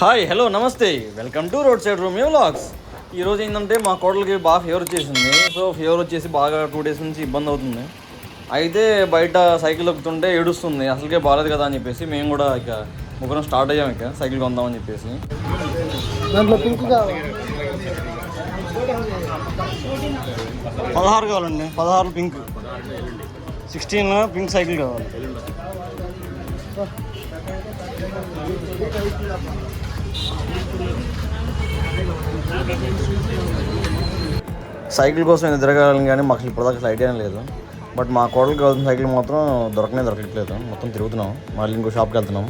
Hi hello నమస్తే welcome to road side Romeo vlogs. ఈరోజు ఏంటంటే మా కోడలికి బాగా ఫీవర్ వచ్చేసింది. సో ఫీవర్ వచ్చేసి బాగా 2 days నుంచి ఇబ్బంది అవుతుంది. అయితే బయట సైకిల్ ఎక్కుతుంటే ఏడుస్తుంది, అసలుకే బాగాలేదు కదా అని చెప్పేసి మేము కూడా ఇక ముగ్గురం స్టార్ట్ అయ్యాము ఇక సైకిల్ కొందామని చెప్పేసి. 16 కావాలండి, 16 పింక్, 16 పింక్ సైకిల్ కావాలి. సైకిల్ కోసం ఎంత తిరగాలని కానీ మాకు ఇప్పటిదాకా అసలు ఐడియా లేదు. బట్ మా కోడలికి కావాల్సిన సైకిల్ మాత్రం దొరకట్లేదు. మొత్తం తిరుగుతున్నాం, మళ్ళీ ఇంకో షాప్కి వెళ్తున్నాం.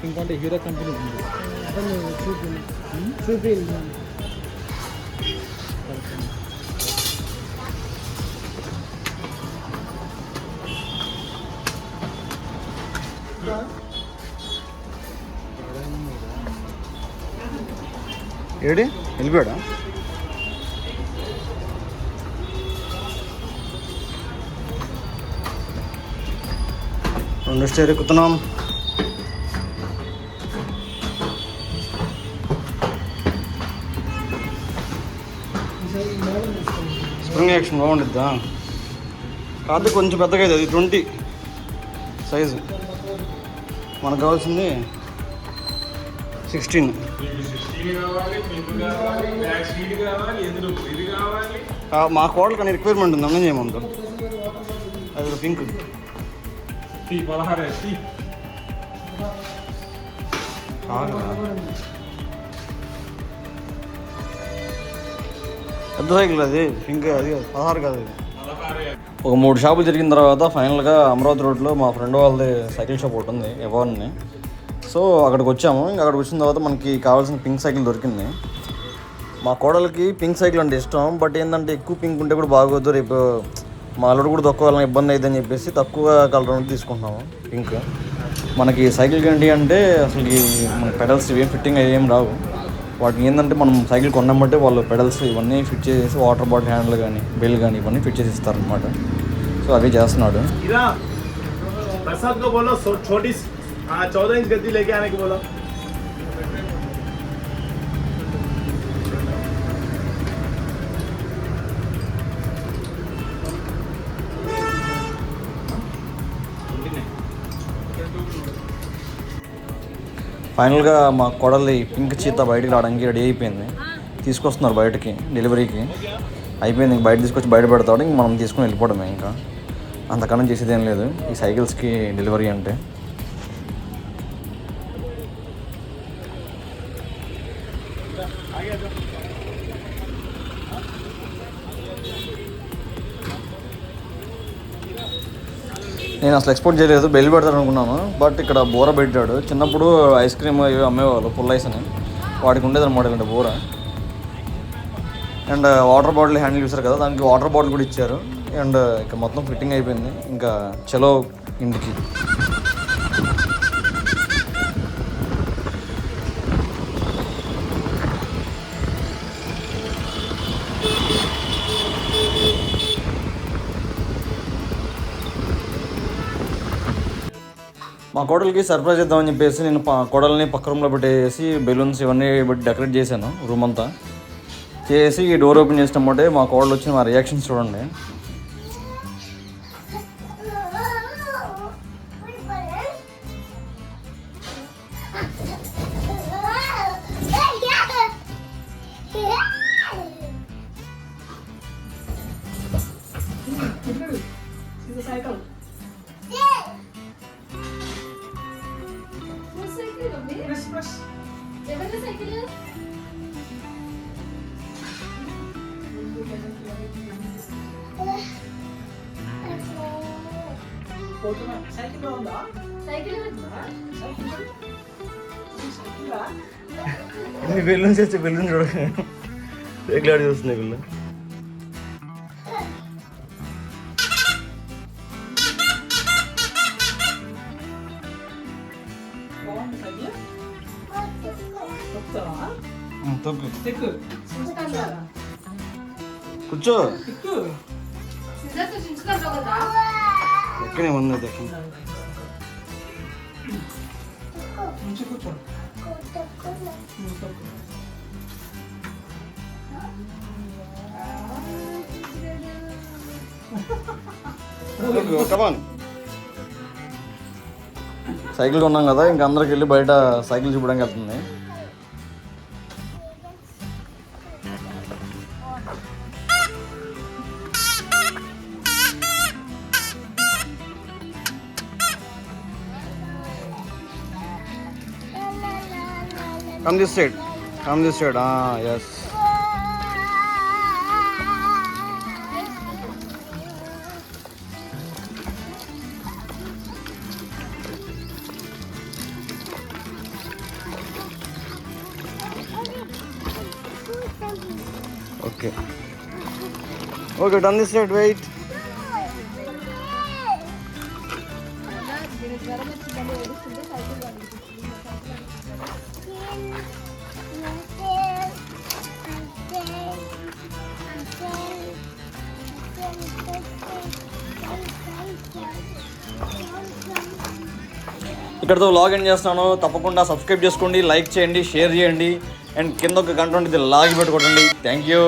పింక్ అంటే హీరో కంపెనీ ఏడి వెళ్ళిపోయాడా? రెండు స్టేర్ ఎక్కుతున్నాం. స్ప్రింగ్ యాక్షన్ బాగుండిద్దా? కాదు కొంచెం పెద్దగా అవుతుంది, 20 సైజు. మనకు కావాల్సింది 16. మా కోడలు కానీ రిక్వైర్మెంట్ ఉంది, అన్నం చేయమంటాం. అది పింక్ పెద్ద సైకిల్, అది పింక్, అది 16 కాదు. ఒక 3 షాపులు తిరిగిన తర్వాత ఫైనల్గా అమరావతి రోడ్లో మా ఫ్రెండ్ వాళ్ళది సైకిల్ షాప్ ఒకటి ఉంది, ఎవాన్ని. సో అక్కడికి వచ్చాము. ఇంకా అక్కడికి వచ్చిన తర్వాత మనకి కావాల్సిన పింక్ సైకిల్ దొరికింది. మా కోడలికి పింక్ సైకిల్ అంటే ఇష్టం. బట్ ఏంటంటే ఎక్కువ పింక్ ఉంటే కూడా బాగోదు, రేపు మా అల్లుడు కూడా తక్కువ ఇబ్బంది అవుతుందని చెప్పేసి తక్కువ కలర్ ఉంటే తీసుకుంటున్నాము పింక్. మనకి సైకిల్కి ఏంటి అంటే అసలు మన పెడల్స్ ఏం ఫిట్టింగ్ ఏం రావు. వాటికి ఏంటంటే మనం సైకిల్ కొన్నామంటే వాళ్ళు పెడల్స్ ఇవన్నీ ఫిట్ చేసేసి వాటర్ బాటిల్ హ్యాండిల్ కానీ బెల్ కానీ ఇవన్నీ ఫిట్ చేసి ఇస్తారనమాట. సో అవి చేస్తున్నాడు. 14 इंच गद्दी लेके आने को बोला. ఫైనల్గా మా కోడలి పింక్ చీత బయటికి రావడానికి రెడీ అయిపోయింది. తీసుకొస్తున్నారు బయటకి డెలివరీకి. అయిపోయింది, ఇంక బయట తీసుకొచ్చి బయట పెడతాడు. ఇంక మనం తీసుకుని వెళ్ళిపోవడమే. ఇంకా అంతకన్నా చేసేది ఏం లేదు ఈ సైకిల్స్కి డెలివరీ అంటే. నేను అసలు ఎక్స్పోర్ట్ చేయలేదు, బెల్ పెడతాడు అనుకున్నాను. బట్ ఇక్కడ బోర పెట్టాడు. చిన్నప్పుడు ఐస్ క్రీమ్ ఇవి అమ్మేవాళ్ళు, పుల్ ఐస్ అని, వాటికి ఉండేది అనమాట ఇలాంటి బోర. అండ్ వాటర్ బాటిల్ హ్యాండిల్ చూసారు కదా, దానికి వాటర్ బాటిల్ కూడా ఇచ్చారు. అండ్ ఇక మొత్తం ఫిట్టింగ్ అయిపోయింది. ఇంకా చలో ఇంటికి. మా కోడలికి సర్ప్రైజ్ ఇద్దామని చెప్పేసి నేను కోడల్ని పక్క రూమ్లో పెట్టేసి బెలూన్స్ ఇవన్నీ పెట్టి డెకరేట్ చేశాను రూమ్ అంతా. చేసి ఈ డోర్ ఓపెన్ చేసినప్పుడే మా కోడలు వచ్చి మా రియాక్షన్స్ చూడండి. బెలూన్స్ వచ్చి బెలూన్ చూడండి, ఎగ్లాడి చూస్తున్నాయి వీళ్ళు. తొక్కు కూర్చో ఎక్కడే ఉంది దగ్గర కమాన్. సైకిల్ కొన్నాం కదా, ఇంకా అందరికి వెళ్ళి బయట సైకిల్ చూపడానికి వెళ్తుంది. Come this side. Come this side. Ah, yes. Okay. Okay, done this side. Wait. ఇక్కడతో వ్లాగ్ ఎండ్ చేస్తున్నాను. తప్పకుండా సబ్స్క్రైబ్ చేసుకోండి, లైక్ చేయండి, షేర్ చేయండి అండ్ కింద ఒక గంట ఉంటుంది లాగి పెట్టుకోండి. Thank you.